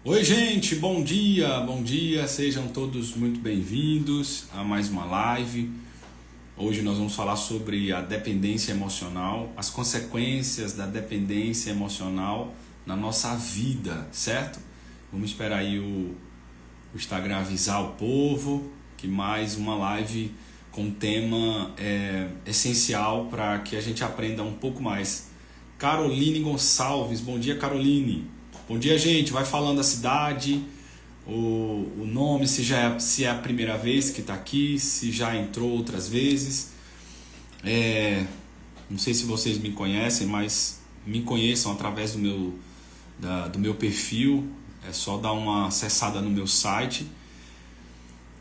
Oi, gente, bom dia, sejam todos muito bem-vindos a mais uma live. Hoje nós vamos falar sobre a dependência emocional, as consequências da dependência emocional na nossa vida, certo? Vamos esperar aí o Instagram avisar o povo que mais uma live com um tema essencial para que a gente aprenda um pouco mais. Caroline Gonçalves, bom dia, Caroline. Bom dia, gente. Vai falando a cidade, o nome, se é a primeira vez que está aqui, se já entrou outras vezes. Não sei se vocês me conhecem, mas me conheçam através do meu perfil. É só dar uma acessada no meu site.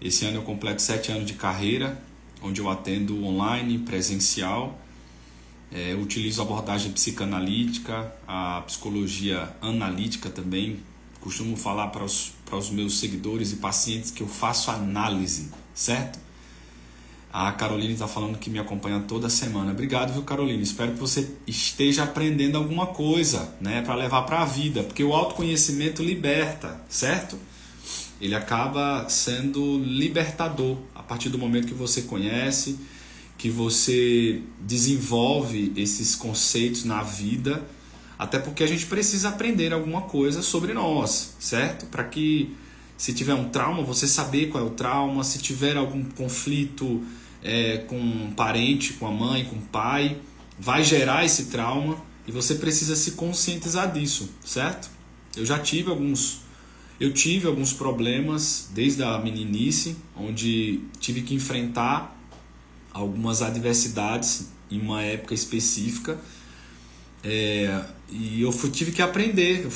Esse ano eu completo 7 anos de carreira, onde eu atendo online, presencial. Eu utilizo a abordagem psicanalítica, a psicologia analítica também. Costumo falar para os meus seguidores e pacientes que eu faço análise, certo? A Caroline está falando que me acompanha toda semana. Obrigado, viu, Caroline? Espero que você esteja aprendendo alguma coisa, né, para levar para a vida, porque o autoconhecimento liberta, certo? Ele acaba sendo libertador a partir do momento que você conhece, que você desenvolve esses conceitos na vida, até porque a gente precisa aprender alguma coisa sobre nós, certo? Para que, se tiver um trauma, você saber qual é o trauma, se tiver algum conflito com um parente, com a mãe, com o pai, vai gerar esse trauma e você precisa se conscientizar disso, certo? Eu tive alguns problemas desde a meninice, onde tive que enfrentar algumas adversidades em uma época específica, e eu tive que aprender.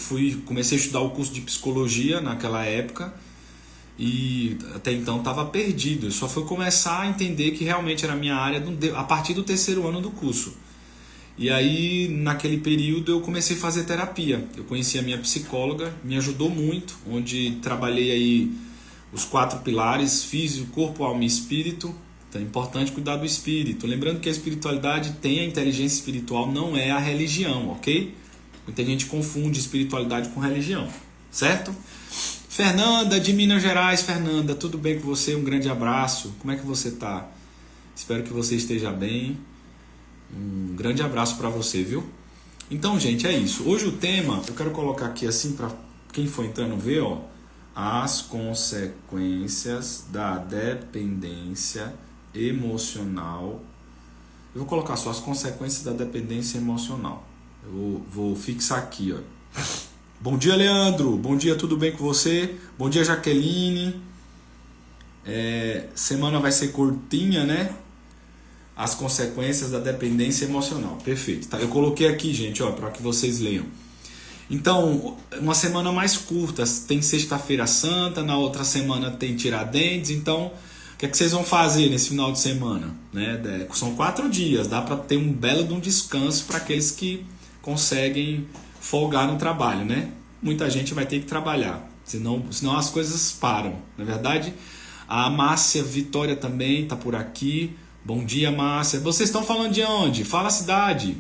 Comecei a estudar o curso de psicologia naquela época e até então estava perdido. Eu só fui começar a entender que realmente era a minha área a partir do 3º ano do curso. E aí, naquele período, eu comecei a fazer terapia. Eu conheci a minha psicóloga, me ajudou muito, onde trabalhei aí os 4 pilares: físico, corpo, alma e espírito. Então é importante cuidar do espírito. Lembrando que a espiritualidade tem a inteligência espiritual, não é a religião, ok? Muita gente confunde espiritualidade com religião, certo? Fernanda, de Minas Gerais. Fernanda, tudo bem com você? Um grande abraço. Como é que você tá? Espero que você esteja bem. Um grande abraço para você, viu? Então, gente, é isso. Hoje o tema, eu quero colocar aqui assim para quem for entrando ver, ó, as consequências da dependência emocional. Eu vou colocar só as consequências da dependência emocional. Eu vou fixar aqui, ó. Bom dia, Leandro. Bom dia, tudo bem com você? Bom dia, Jaqueline. Semana vai ser curtinha, né? As consequências da dependência emocional. Perfeito. Tá? Eu coloquei aqui, gente, ó, para que vocês leiam. Então, uma semana mais curta. Tem Sexta-feira Santa, na outra semana tem Tiradentes. Então, o que é que vocês vão fazer nesse final de semana? Né? São 4 dias, dá para ter um belo de um descanso para aqueles que conseguem folgar no trabalho, né? Muita gente vai ter que trabalhar, senão as coisas param. Na verdade, a Márcia Vitória também está por aqui. Bom dia, Márcia. Vocês estão falando de onde? Fala a cidade.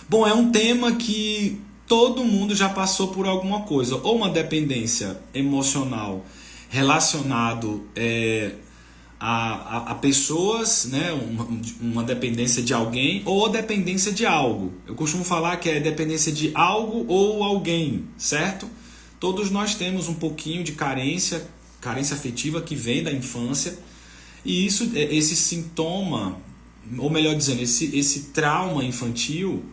Bom, é um tema que todo mundo já passou por alguma coisa, ou uma dependência emocional relacionado a pessoas, né? Uma dependência de alguém ou a dependência de algo. Eu costumo falar que é dependência de algo ou alguém, certo? Todos nós temos um pouquinho de carência afetiva que vem da infância, e esse sintoma, ou melhor dizendo, esse trauma infantil,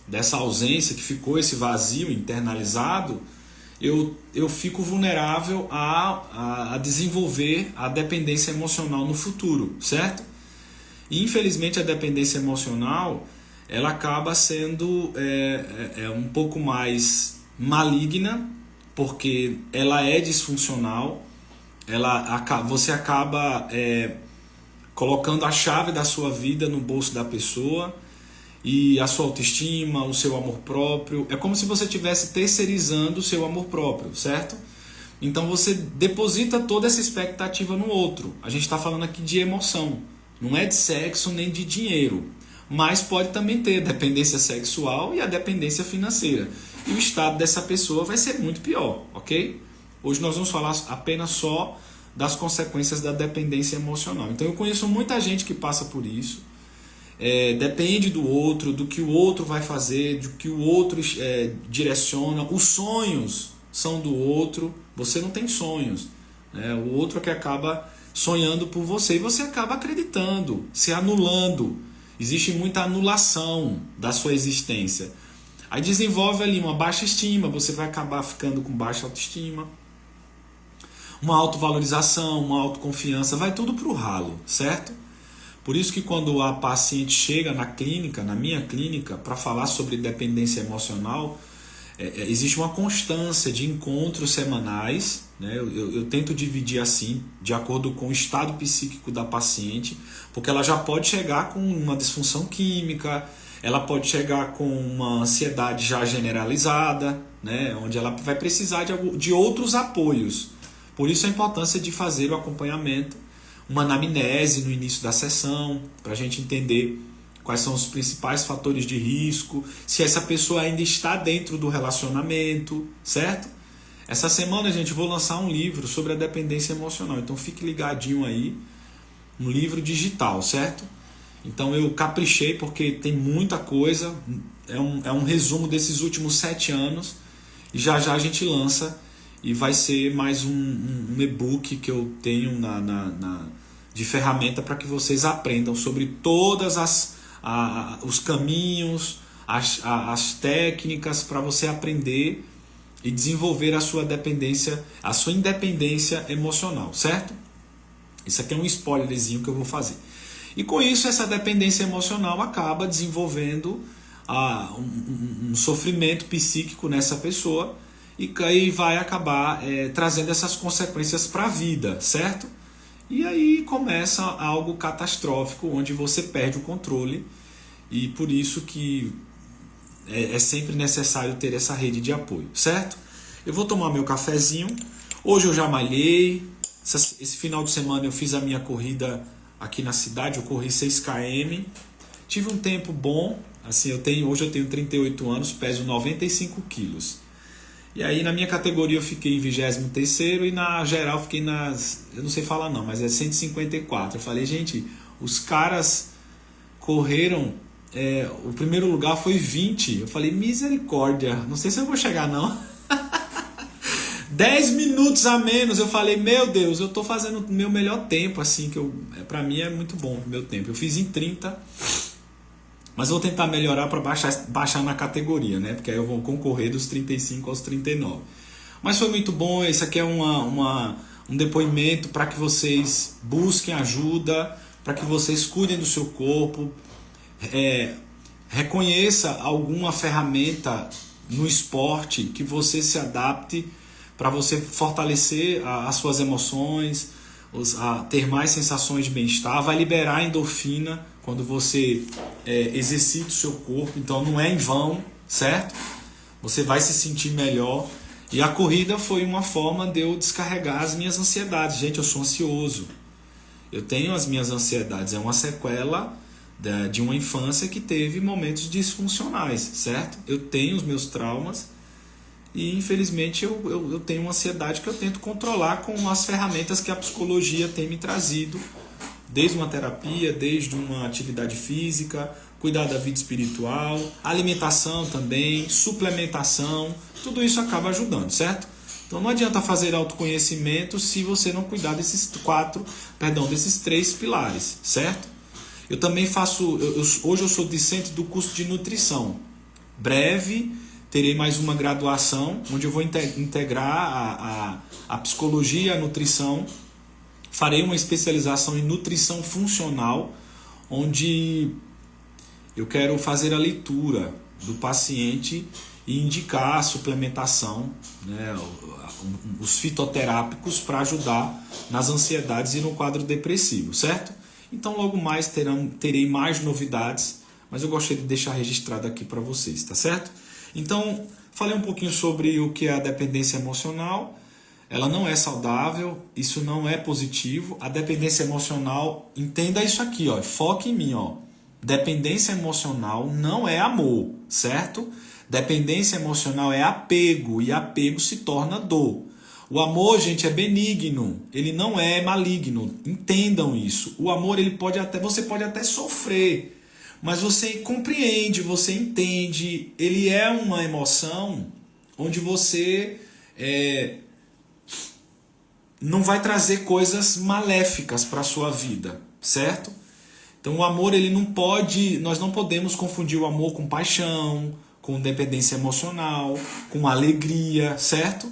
dessa ausência que ficou, esse vazio internalizado, eu fico vulnerável a desenvolver a dependência emocional no futuro, certo? E infelizmente a dependência emocional, ela acaba sendo um pouco mais maligna, porque ela é disfuncional. Você acaba colocando a chave da sua vida no bolso da pessoa, e a sua autoestima, o seu amor próprio. É como se você estivesse terceirizando o seu amor próprio, certo? Então você deposita toda essa expectativa no outro. A gente está falando aqui de emoção, não é de sexo nem de dinheiro, mas pode também ter dependência sexual e a dependência financeira. e o estado dessa pessoa vai ser muito pior, ok? Hoje nós vamos falar apenas só das consequências da dependência emocional. Então eu conheço muita gente que passa por isso, depende do outro, do que o outro vai fazer, do que o outro direciona. Os sonhos são do outro, você não tem sonhos, né? O outro é que acaba sonhando por você e você acaba acreditando, se anulando. Existe muita anulação da sua existência. Aí desenvolve ali uma baixa estima, você vai acabar ficando com baixa autoestima, uma autovalorização, uma autoconfiança, vai tudo para o ralo, certo? Por isso que quando a paciente chega na clínica, na minha clínica, para falar sobre dependência emocional, existe uma constância de encontros semanais, né? Eu tento dividir assim, de acordo com o estado psíquico da paciente, porque ela já pode chegar com uma disfunção química, ela pode chegar com uma ansiedade já generalizada, né? Onde ela vai precisar de outros apoios. Por isso a importância de fazer o acompanhamento, uma anamnese no início da sessão, para a gente entender quais são os principais fatores de risco, se essa pessoa ainda está dentro do relacionamento, certo? Essa semana, gente, vou lançar um livro sobre a dependência emocional, então fique ligadinho aí, um livro digital, certo? Então eu caprichei porque tem muita coisa, é um resumo desses últimos 7 anos, e já já a gente lança, e vai ser mais um e-book que eu tenho de ferramenta para que vocês aprendam sobre todas os caminhos, as técnicas para você aprender e desenvolver a sua independência emocional, certo? Isso aqui é um spoilerzinho que eu vou fazer. E com isso, essa dependência emocional acaba desenvolvendo um sofrimento psíquico nessa pessoa e aí vai acabar trazendo essas consequências para a vida, certo? E aí começa algo catastrófico, onde você perde o controle, e por isso que é sempre necessário ter essa rede de apoio, certo? Eu vou tomar meu cafezinho. Hoje eu já malhei. Esse final de semana eu fiz a minha corrida aqui na cidade, eu corri 6 km. Tive um tempo bom, assim, hoje eu tenho 38 anos, peso 95 quilos. E aí na minha categoria eu fiquei em 23º e na geral fiquei eu não sei falar não, mas é 154. Eu falei, gente, os caras correram, o primeiro lugar foi 20. Eu falei, misericórdia, não sei se eu vou chegar não. 10 minutos a menos, eu falei, meu Deus, eu tô fazendo o meu melhor tempo, assim, pra mim é muito bom o meu tempo. Eu fiz em 30, mas vou tentar melhorar para baixar na categoria, né? Porque aí eu vou concorrer dos 35 aos 39. Mas foi muito bom, esse aqui é um depoimento para que vocês busquem ajuda, para que vocês cuidem do seu corpo, reconheça alguma ferramenta no esporte que você se adapte para você fortalecer as suas emoções, a ter mais sensações de bem-estar, vai liberar endorfina quando você exercita o seu corpo, então não é em vão, certo? Você vai se sentir melhor. E a corrida foi uma forma de eu descarregar as minhas ansiedades. Gente, eu sou ansioso. Eu tenho as minhas ansiedades, é uma sequela de uma infância que teve momentos disfuncionais, certo? Eu tenho os meus traumas e infelizmente eu tenho uma ansiedade que eu tento controlar com as ferramentas que a psicologia tem me trazido, desde uma terapia, desde uma atividade física, cuidar da vida espiritual, alimentação também, suplementação, tudo isso acaba ajudando, certo? Então não adianta fazer autoconhecimento se você não cuidar desses 3 pilares, certo? Eu também faço, hoje eu sou discente do curso de nutrição. Breve terei mais uma graduação, onde eu vou integrar a psicologia e a nutrição. Farei uma especialização em nutrição funcional, onde eu quero fazer a leitura do paciente e indicar a suplementação, né, os fitoterápicos para ajudar nas ansiedades e no quadro depressivo, certo? Então logo mais terei mais novidades, mas eu gostaria de deixar registrado aqui para vocês, tá certo? Então falei um pouquinho sobre o que é a dependência emocional. Ela não é saudável, isso não é positivo. A dependência emocional, entenda isso aqui, ó, foque em mim, ó. Dependência emocional não é amor, certo? Dependência emocional é apego, e apego se torna dor. O amor, gente, é benigno, ele não é maligno. Entendam isso. O amor, você pode até sofrer, mas você compreende, você entende. Ele é uma emoção onde você não vai trazer coisas maléficas para a sua vida, certo? Então o amor, nós não podemos confundir o amor com paixão, com dependência emocional, com alegria, certo?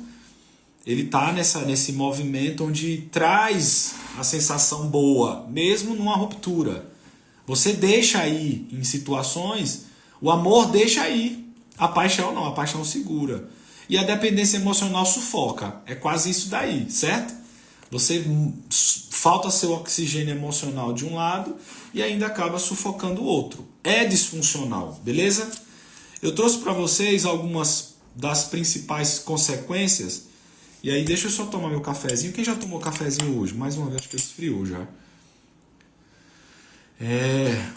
Ele está nesse movimento onde traz a sensação boa, mesmo numa ruptura. Você deixa aí em situações, o amor deixa aí, a paixão não, a paixão segura. E a dependência emocional sufoca, é quase isso daí, certo? Falta seu oxigênio emocional de um lado e ainda acaba sufocando o outro. É disfuncional, beleza? Eu trouxe para vocês algumas das principais consequências. E aí deixa eu só tomar meu cafezinho. Quem já tomou cafezinho hoje? Mais uma vez que eu esfriou já.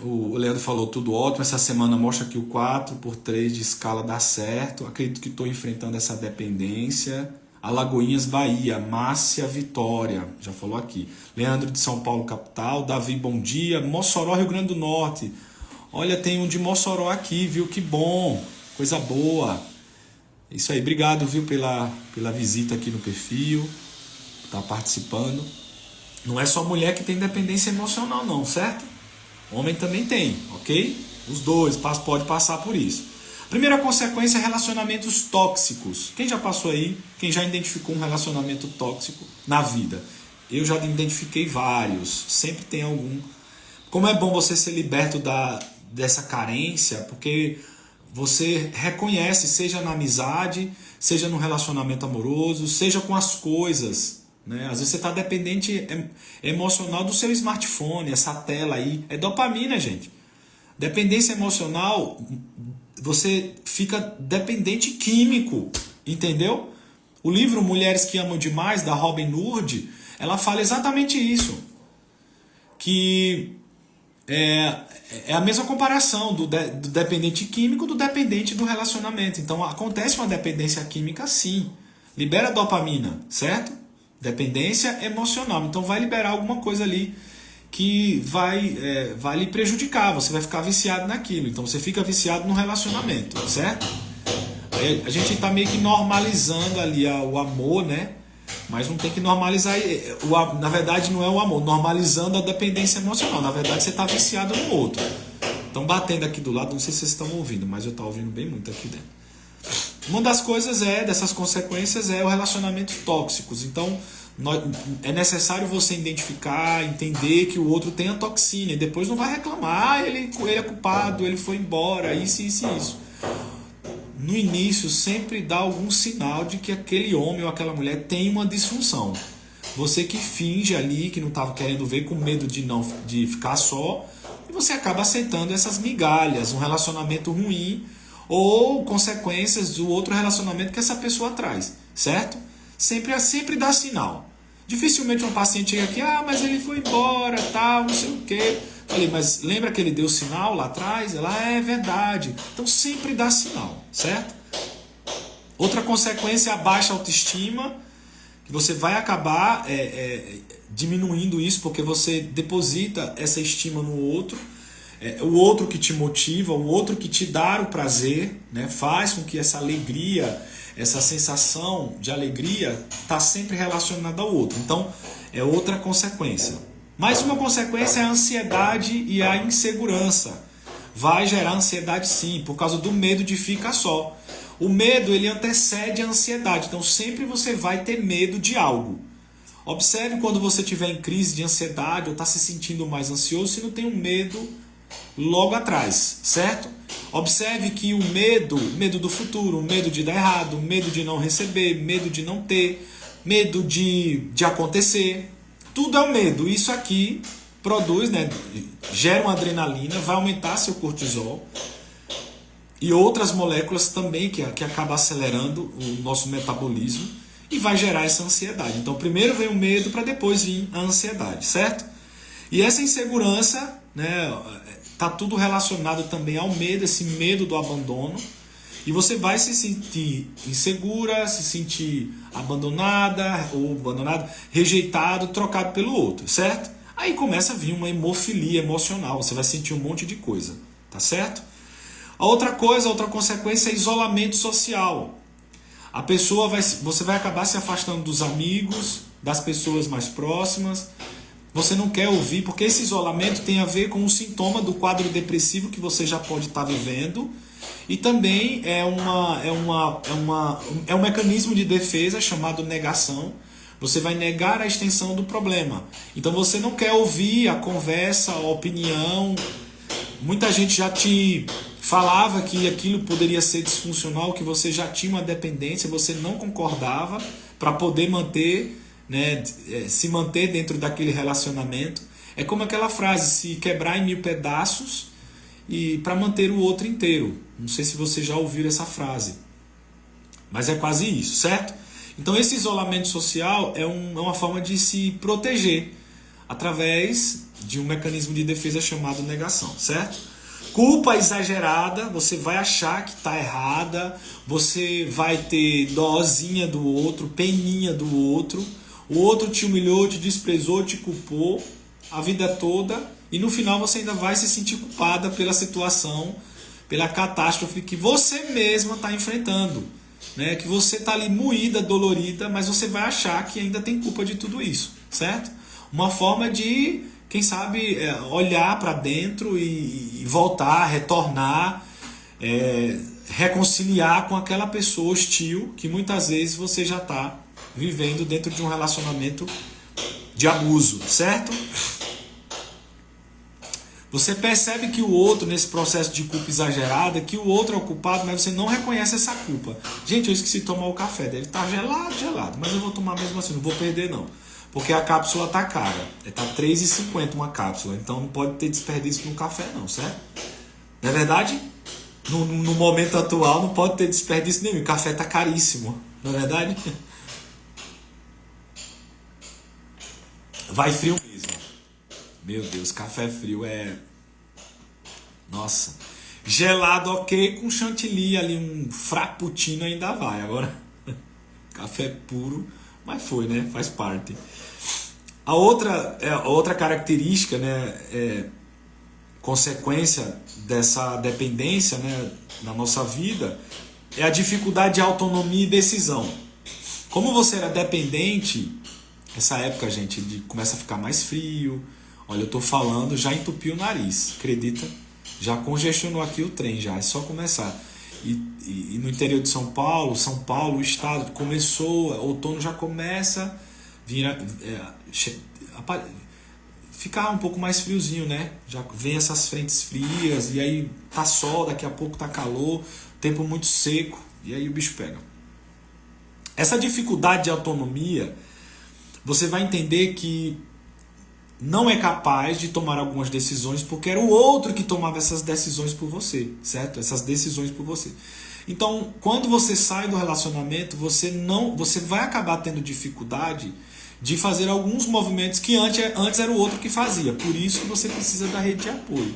O Leandro falou tudo ótimo. Essa semana mostra que o 4x3 de escala dá certo. Acredito que estou enfrentando essa dependência. Alagoinhas, Bahia, Márcia Vitória, já falou aqui. Leandro de São Paulo, capital. Davi, bom dia. Mossoró, Rio Grande do Norte. Olha, tem um de Mossoró aqui, viu? Que bom, coisa boa. Isso aí, obrigado, viu, pela visita aqui no perfil, tá participando. Não é só mulher que tem dependência emocional não, certo? Homem também tem, ok? Os dois pode passar por isso. Primeira consequência é relacionamentos tóxicos. Quem já passou aí? Quem já identificou um relacionamento tóxico na vida? Eu já identifiquei vários, sempre tem algum. Como é bom você ser liberto dessa carência, porque você reconhece, seja na amizade, seja no relacionamento amoroso, seja com as coisas, né? Às vezes você está dependente emocional do seu smartphone, essa tela aí, é dopamina, gente. Dependência emocional, você fica dependente químico, entendeu? O livro Mulheres que Amam Demais, da Robin Nurd, ela fala exatamente isso. Que é a mesma comparação do dependente químico do dependente do relacionamento. Então acontece uma dependência química sim. Libera dopamina, certo? Dependência emocional. Então vai liberar alguma coisa ali que vai lhe prejudicar. Você vai ficar viciado naquilo. Então você fica viciado no relacionamento, certo? A gente está meio que normalizando ali o amor, né? Mas não tem que normalizar. Na verdade, não é o amor, normalizando a dependência emocional. Na verdade, você está viciado no outro. Estão batendo aqui do lado, não sei se vocês estão ouvindo, mas eu estou ouvindo bem muito aqui dentro. Uma das coisas dessas consequências é o relacionamento tóxicos. Então, é necessário você identificar, entender que o outro tem a toxina e depois não vai reclamar, ele é culpado, ele foi embora, isso. No início sempre dá algum sinal de que aquele homem ou aquela mulher tem uma disfunção. Você que finge ali que não estava querendo ver, com medo de ficar só, e você acaba aceitando essas migalhas, um relacionamento ruim ou consequências do outro relacionamento que essa pessoa traz, certo? Sempre dá sinal. Dificilmente um paciente chega aqui, mas ele foi embora, tal, não sei o quê. Falei, mas lembra que ele deu sinal lá atrás? Ela, é verdade. Então sempre dá sinal, certo? Outra consequência é a baixa autoestima, que você vai acabar diminuindo isso, porque você deposita essa estima no outro. O outro que te motiva, o outro que te dá o prazer, né, faz com que essa alegria, essa sensação de alegria está sempre relacionada ao outro. Então, é outra consequência. Mais uma consequência é a ansiedade e a insegurança. Vai gerar ansiedade sim, por causa do medo de ficar só. O medo, ele antecede a ansiedade, então sempre você vai ter medo de algo. Observe quando você estiver em crise de ansiedade ou está se sentindo mais ansioso, se não tem um medo logo atrás, certo? Observe que o medo do futuro, o medo de dar errado, o medo de não receber, medo de não ter, medo de acontecer, tudo é o medo. Isso aqui produz, né, gera uma adrenalina, vai aumentar seu cortisol e outras moléculas também que acabam acelerando o nosso metabolismo e vai gerar essa ansiedade. Então primeiro vem o medo para depois vir a ansiedade, certo? E essa insegurança, né, tá tudo relacionado também ao medo, esse medo do abandono. E você vai se sentir insegura, se sentir abandonada ou abandonado, rejeitado, trocado pelo outro, certo? Aí começa a vir uma hemofilia emocional, você vai sentir um monte de coisa, tá certo? A outra coisa, a outra consequência é isolamento social. A pessoa você vai acabar se afastando dos amigos, das pessoas mais próximas. Você não quer ouvir, porque esse isolamento tem a ver com um sintoma do quadro depressivo que você já pode estar vivendo. E também é um mecanismo de defesa chamado negação. Você vai negar a extensão do problema. Então você não quer ouvir a conversa, a opinião. Muita gente já te falava que aquilo poderia ser disfuncional, que você já tinha uma dependência, você não concordava para poder manter, né, se manter dentro daquele relacionamento. É como aquela frase, se quebrar em 1000 pedaços e para manter o outro inteiro. Não sei se você já ouviu essa frase, mas é quase isso, certo? Então esse isolamento social é uma forma de se proteger através de um mecanismo de defesa chamado negação, certo? Culpa exagerada, você vai achar que está errada, você vai ter dozinha do outro, peninha do outro, o outro te humilhou, te desprezou, te culpou a vida toda e no final você ainda vai se sentir culpada pela situação, pela catástrofe que você mesma está enfrentando, né? Que você está ali moída, dolorida, mas você vai achar que ainda tem culpa de tudo isso, certo? Uma forma de, quem sabe, olhar para dentro e voltar, retornar, reconciliar com aquela pessoa hostil que muitas vezes você já está vivendo dentro de um relacionamento de abuso, certo? Você percebe que o outro, nesse processo de culpa exagerada, que o outro é o culpado, mas você não reconhece essa culpa. Gente, eu esqueci de tomar o café, dele tá gelado, mas eu vou tomar mesmo assim, não vou perder não. Porque a cápsula tá cara, tá R$3,50 uma cápsula, então não pode ter desperdício no café não, certo? Não é verdade? No momento atual não pode ter desperdício nenhum, o café tá caríssimo, não é verdade? Vai frio mesmo. Meu Deus, café frio é... Nossa. Gelado ok, com chantilly ali, um frappuccino ainda vai. Agora, café puro, mas foi, né? Faz parte. A outra característica, né, consequência dessa dependência, né, na nossa vida, é a dificuldade de autonomia e decisão. Como você era dependente, essa época, gente, começa a ficar mais frio. Olha, eu tô falando, já entupiu o nariz, acredita? Já congestionou aqui o trem, já, é só começar. E no interior de São Paulo, o estado, começou, outono já começa ficar um pouco mais friozinho, né? Já vem essas frentes frias, e aí tá sol, daqui a pouco tá calor, tempo muito seco, e aí o bicho pega. Essa dificuldade de autonomia, você vai entender que não é capaz de tomar algumas decisões porque era o outro que tomava essas decisões por você, certo? Essas decisões por você. Então, quando você sai do relacionamento, você vai acabar tendo dificuldade de fazer alguns movimentos que antes era o outro que fazia. Por isso que você precisa da rede de apoio.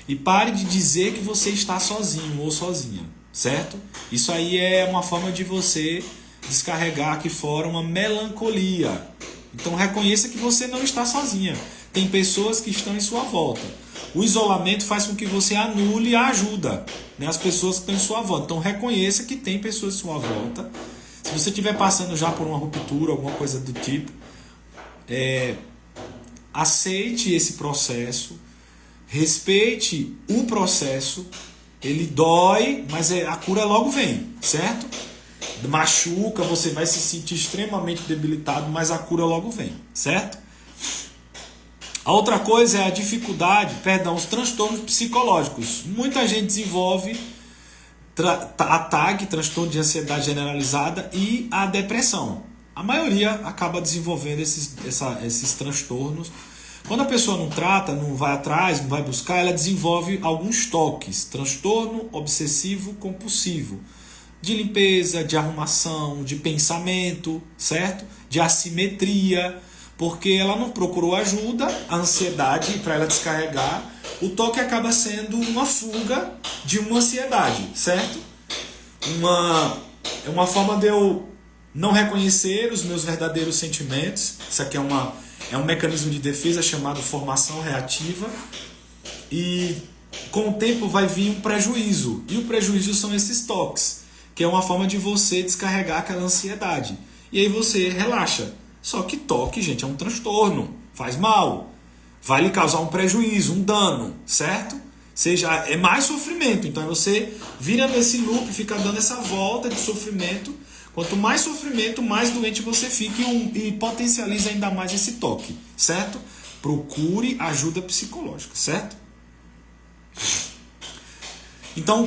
E pare de dizer que você está sozinho ou sozinha, certo? Isso aí é uma forma de você descarregar aqui fora uma melancolia. Então reconheça que você não está sozinha. Tem pessoas que estão em sua volta. O isolamento faz com que você anule a ajuda, né? As pessoas que estão em sua volta. Então reconheça que tem pessoas em sua volta. Se você estiver passando já por uma ruptura, alguma coisa do tipo, aceite esse processo, respeite o processo. Ele dói, mas a cura logo vem, certo? Machuca, você vai se sentir extremamente debilitado, mas a cura logo vem, certo? A outra coisa é a dificuldade, os transtornos psicológicos. Muita gente desenvolve a TAG, transtorno de ansiedade generalizada, e a depressão. A maioria acaba desenvolvendo esses transtornos. Quando a pessoa não trata, não vai atrás, não vai buscar, ela desenvolve alguns toques. Transtorno obsessivo compulsivo. De limpeza, de arrumação, de pensamento, certo? De assimetria, porque ela não procurou ajuda, a ansiedade para ela descarregar, o toque acaba sendo uma fuga de uma ansiedade, certo? é uma forma de eu não reconhecer os meus verdadeiros sentimentos. Isso aqui é um mecanismo de defesa chamado formação reativa. E com o tempo vai vir um prejuízo. E o prejuízo são esses toques, que é uma forma de você descarregar aquela ansiedade. E aí você relaxa. Só que toque, gente, é um transtorno. Faz mal. Vai lhe causar um prejuízo, um dano, certo? Seja, é mais sofrimento. Então você vira nesse loop, fica dando essa volta de sofrimento. Quanto mais sofrimento, mais doente você fica e potencializa ainda mais esse toque, certo? Procure ajuda psicológica, certo? Então,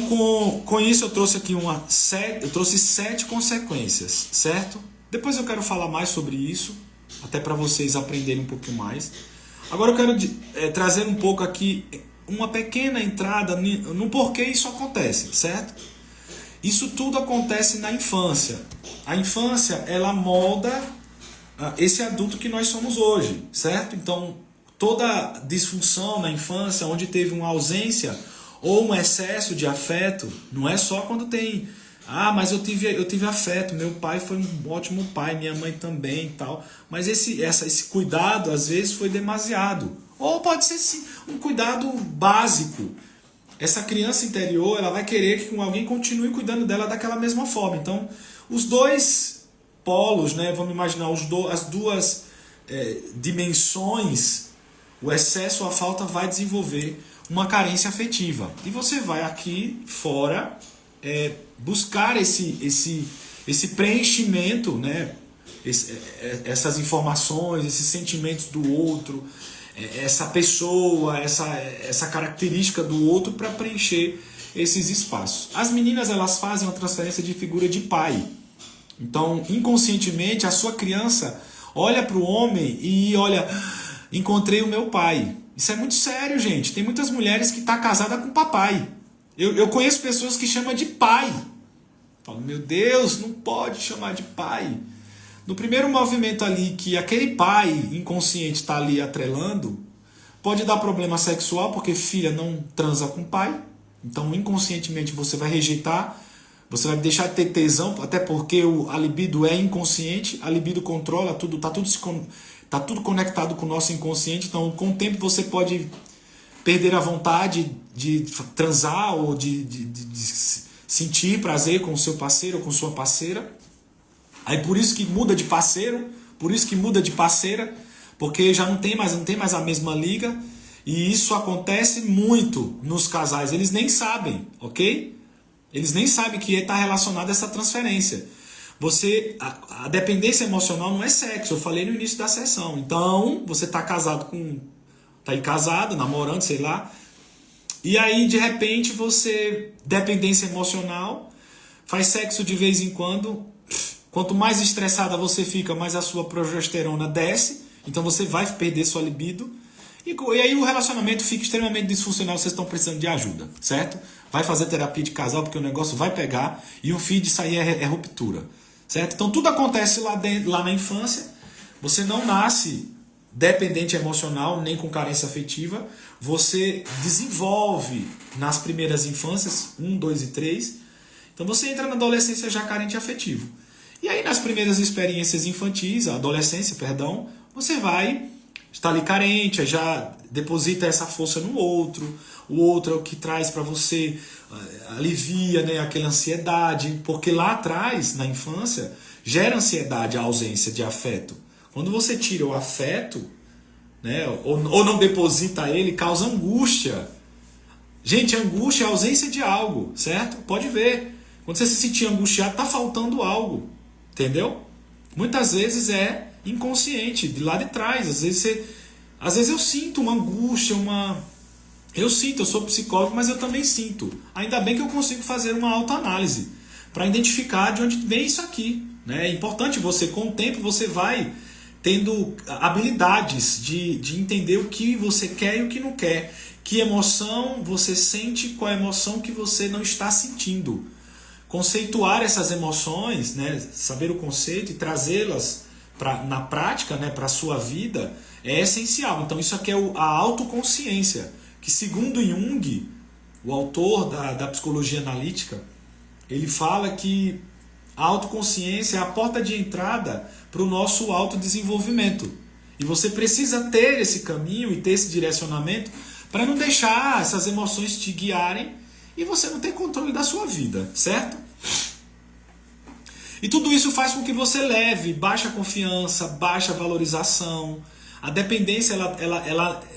com isso eu trouxe aqui eu trouxe 7 consequências, certo? Depois eu quero falar mais sobre isso, até para vocês aprenderem um pouquinho mais. Agora eu quero trazer um pouco aqui, uma pequena entrada no porquê isso acontece, certo? Isso tudo acontece na infância. A infância, ela molda esse adulto que nós somos hoje, certo? Então, toda disfunção na infância, onde teve uma ausência ou um excesso de afeto, não é só quando tem... mas eu tive afeto, meu pai foi um ótimo pai, minha mãe também e tal. Mas esse cuidado, às vezes, foi demasiado. Ou pode ser, sim, um cuidado básico. Essa criança interior, ela vai querer que alguém continue cuidando dela daquela mesma forma. Então, os dois polos, né, vamos imaginar as duas dimensões, o excesso ou a falta vai desenvolver uma carência afetiva. E você vai aqui fora buscar esse preenchimento, né, essas informações, esses sentimentos do outro, essa pessoa, essa característica do outro para preencher esses espaços. As meninas, elas fazem uma transferência de figura de pai. Então, inconscientemente, a sua criança olha para o homem e olha, encontrei o meu pai. Isso é muito sério, gente. Tem muitas mulheres que estão casadas com papai. Eu conheço pessoas que chamam de pai. Falo, meu Deus, não pode chamar de pai. No primeiro movimento ali, que aquele pai inconsciente está ali atrelando, pode dar problema sexual, porque filha não transa com pai. Então, inconscientemente, você vai rejeitar, você vai deixar de ter tesão, até porque a libido é inconsciente, a libido controla tudo, tá tudo conectado com o nosso inconsciente. Então, com o tempo, você pode perder a vontade de transar ou de sentir prazer com o seu parceiro ou com sua parceira. Aí por isso que muda de parceiro, por isso que muda de parceira, porque já não tem mais a mesma liga. E isso acontece muito nos casais. Eles nem sabem, ok? Eles nem sabem que está relacionado a essa transferência. A dependência emocional não é sexo, eu falei no início da sessão. Então, você está casado tá aí casado, namorando, sei lá. E aí, de repente, dependência emocional, faz sexo de vez em quando. Quanto mais estressada você fica, mais a sua progesterona desce. Então você vai perder sua libido. E aí o relacionamento fica extremamente disfuncional. Vocês estão precisando de ajuda, certo? Vai fazer terapia de casal, porque o negócio vai pegar. E o fim disso aí é ruptura, certo? Então tudo acontece lá na infância. Você não nasce dependente emocional, nem com carência afetiva. Você desenvolve nas primeiras infâncias, 1, 2 e 3. Então você entra na adolescência já carente afetivo. E aí nas primeiras experiências infantis, adolescência, perdão, você vai estar ali carente, já deposita essa força no outro. O outro é o que traz para você, alivia, né, aquela ansiedade. Porque lá atrás, na infância, gera ansiedade a ausência de afeto. Quando você tira o afeto, né, ou não deposita ele, causa angústia. Gente, angústia é a ausência de algo, certo? Pode ver. Quando você se sentir angustiado, está faltando algo. Entendeu? Muitas vezes é inconsciente, de lá de trás. Às vezes eu sinto uma angústia, eu sou psicólogo, mas eu também sinto. Ainda bem que eu consigo fazer uma autoanálise para identificar de onde vem isso aqui. Né? É importante você, com o tempo, você vai tendo habilidades de entender o que você quer e o que não quer. Que emoção você sente, qual a emoção que você não está sentindo. Conceituar essas emoções, né, saber o conceito e trazê-las na prática, né, para a sua vida, é essencial. Então isso aqui é a autoconsciência, que segundo Jung, o autor da psicologia analítica, ele fala que a autoconsciência é a porta de entrada para o nosso autodesenvolvimento. E você precisa ter esse caminho e ter esse direcionamento para não deixar essas emoções te guiarem e você não ter controle da sua vida, certo? E tudo isso faz com que você leve baixa confiança, baixa valorização. A dependência,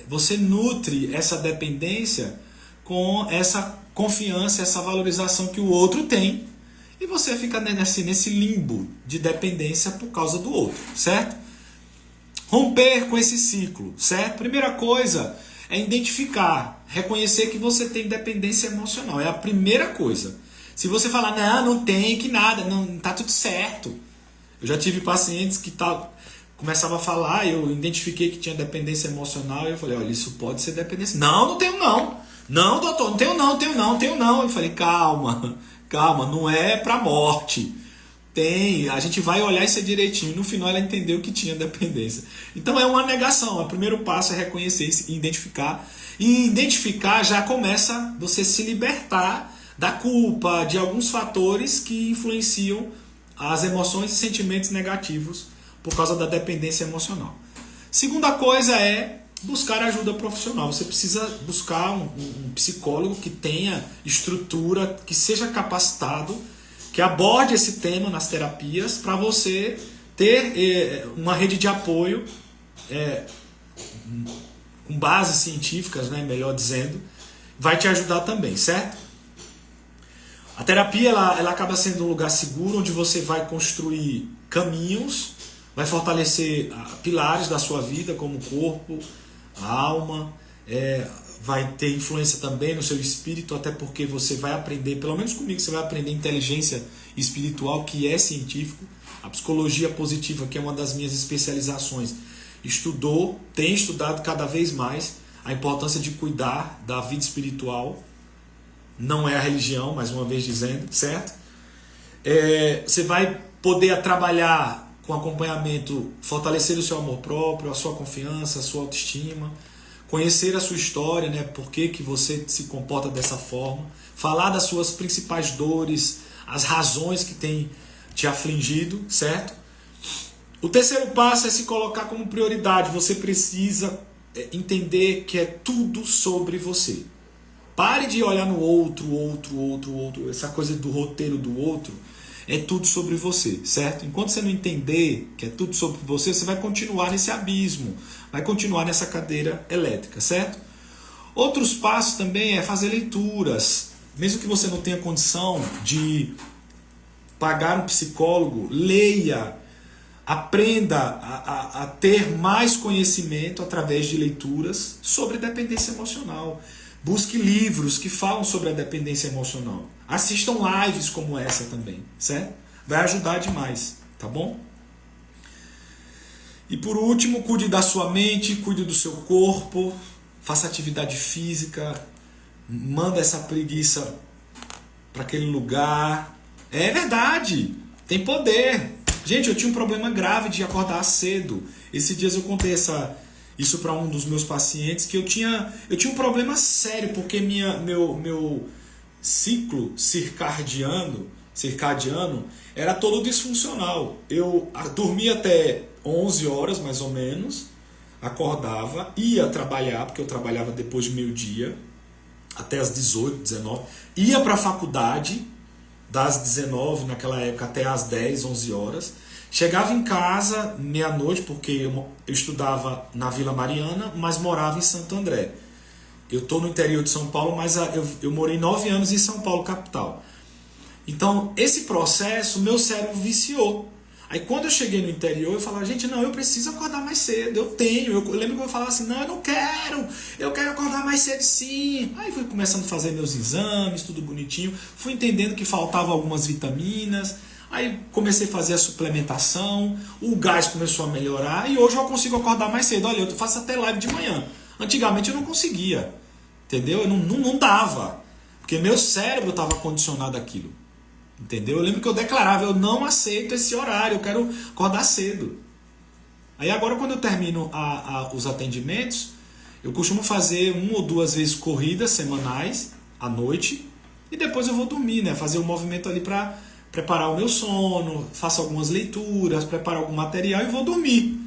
você nutre essa dependência com essa confiança, essa valorização que o outro tem. E você fica nesse limbo de dependência por causa do outro, certo? Romper com esse ciclo, certo? Primeira coisa é identificar, reconhecer que você tem dependência emocional. É a primeira coisa. Se você falar, não tem que nada, não tá tudo certo. Eu já tive pacientes que começava a falar, eu identifiquei que tinha dependência emocional, e eu falei, olha, isso pode ser dependência. Não tenho não. Não, doutor, não tenho não. Eu falei, calma, não é pra morte. A gente vai olhar isso direitinho. No final ela entendeu que tinha dependência. Então é uma negação. O primeiro passo é reconhecer e identificar. E identificar já começa você se libertar da culpa, de alguns fatores que influenciam as emoções e sentimentos negativos por causa da dependência emocional. Segunda coisa é buscar ajuda profissional. Você precisa buscar um psicólogo que tenha estrutura, que seja capacitado, que aborde esse tema nas terapias, para você ter uma rede de apoio com bases científicas, né, melhor dizendo, vai te ajudar também, certo? A terapia ela acaba sendo um lugar seguro onde você vai construir caminhos, vai fortalecer pilares da sua vida, como o corpo, a alma, vai ter influência também no seu espírito, até porque você vai aprender, pelo menos comigo, você vai aprender inteligência espiritual, que é científico. A psicologia positiva, que é uma das minhas especializações, tem estudado cada vez mais a importância de cuidar da vida espiritual. Não é a religião, mais uma vez dizendo, certo? Você vai poder trabalhar com acompanhamento, fortalecer o seu amor próprio, a sua confiança, a sua autoestima, conhecer a sua história, né? Por que você se comporta dessa forma, falar das suas principais dores, as razões que têm te afligido, certo? O terceiro passo é se colocar como prioridade. Você precisa entender que é tudo sobre você. Pare de olhar no outro, essa coisa do roteiro do outro. É tudo sobre você, certo? Enquanto você não entender que é tudo sobre você, você vai continuar nesse abismo, vai continuar nessa cadeira elétrica, certo? Outros passos também é fazer leituras. Mesmo que você não tenha condição de pagar um psicólogo, leia, aprenda a ter mais conhecimento através de leituras sobre dependência emocional. Busque livros que falam sobre a dependência emocional. Assistam lives como essa também, certo? Vai ajudar demais, tá bom? E por último, cuide da sua mente, cuide do seu corpo, faça atividade física, manda essa preguiça para aquele lugar. É verdade, tem poder. Gente, eu tinha um problema grave de acordar cedo. Esses dias eu contei isso para um dos meus pacientes, que eu tinha um problema sério, porque meu ciclo circadiano era todo disfuncional. Eu dormia até 11 horas, mais ou menos, acordava, ia trabalhar, porque eu trabalhava depois de meio-dia, até as 18, 19, ia para a faculdade, das 19, naquela época, até as 10, 11 horas, chegava em casa meia-noite, porque eu estudava na Vila Mariana, mas morava em Santo André. Eu estou no interior de São Paulo, mas eu morei 9 anos em São Paulo, capital. Então, esse processo, meu cérebro viciou. Aí, quando eu cheguei no interior, eu falava, gente, não, eu preciso acordar mais cedo, eu lembro que eu falava assim, não, eu quero acordar mais cedo sim. Aí fui começando a fazer meus exames, tudo bonitinho, fui entendendo que faltavam algumas vitaminas, aí comecei a fazer a suplementação, o gás começou a melhorar e hoje eu consigo acordar mais cedo. Olha, eu faço até live de manhã. Antigamente eu não conseguia, entendeu? Eu não dava, porque meu cérebro estava condicionado àquilo, entendeu? Eu lembro que eu declarava, eu não aceito esse horário, eu quero acordar cedo. Aí agora, quando eu termino os atendimentos, eu costumo fazer 1 ou 2 vezes corridas semanais, à noite, e depois eu vou dormir, né? Fazer um movimento ali para preparar o meu sono, faço algumas leituras, preparo algum material e vou dormir.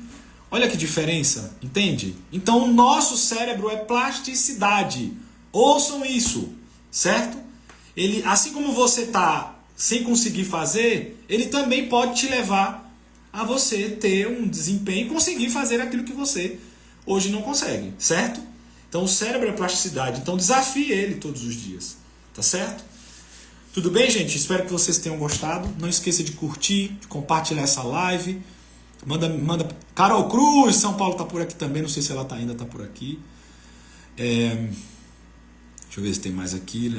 Olha que diferença, entende? Então o nosso cérebro é plasticidade. Ouçam isso, certo? Ele, assim como você está sem conseguir fazer, ele também pode te levar a você ter um desempenho e conseguir fazer aquilo que você hoje não consegue, certo? Então o cérebro é plasticidade, então desafie ele todos os dias, tá certo? Tudo bem, gente? Espero que vocês tenham gostado. Não esqueça de curtir, de compartilhar essa live. Manda. Carol Cruz, São Paulo tá por aqui também. Não sei se ela ainda tá por aqui. Deixa eu ver se tem mais aqui.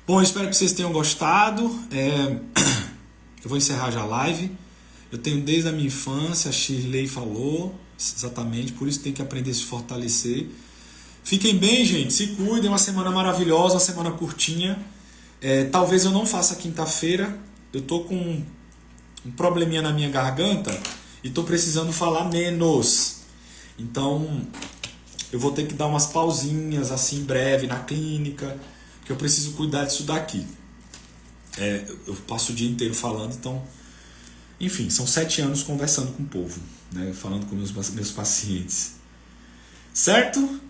Bom, espero que vocês tenham gostado. Eu vou encerrar já a live. Eu tenho desde a minha infância, a Shirley falou, exatamente, por isso tem que aprender a se fortalecer. Fiquem bem, gente, se cuidem, uma semana maravilhosa, uma semana curtinha. Talvez eu não faça quinta-feira, eu tô com um probleminha na minha garganta e tô precisando falar menos. Então, eu vou ter que dar umas pausinhas assim em breve na clínica, que eu preciso cuidar disso daqui. Eu passo o dia inteiro falando, então... Enfim, são 7 anos conversando com o povo, né? Falando com meus pacientes. Certo?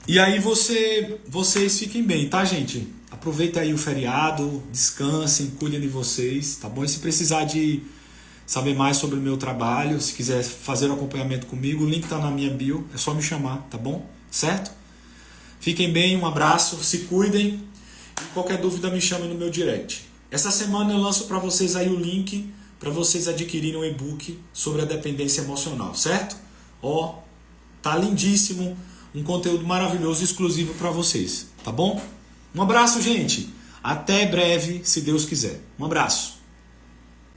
E aí vocês fiquem bem, tá, gente? Aproveita aí o feriado, descansem, cuidem de vocês, tá bom? E se precisar de saber mais sobre o meu trabalho, se quiser fazer um acompanhamento comigo, o link tá na minha bio, é só me chamar, tá bom? Certo? Fiquem bem, um abraço, se cuidem. E qualquer dúvida me chame no meu direct. Essa semana eu lanço para vocês aí o link para vocês adquirirem um e-book sobre a dependência emocional, certo? Tá lindíssimo, um conteúdo maravilhoso, exclusivo para vocês, tá bom? Um abraço, gente. Até breve, se Deus quiser. Um abraço.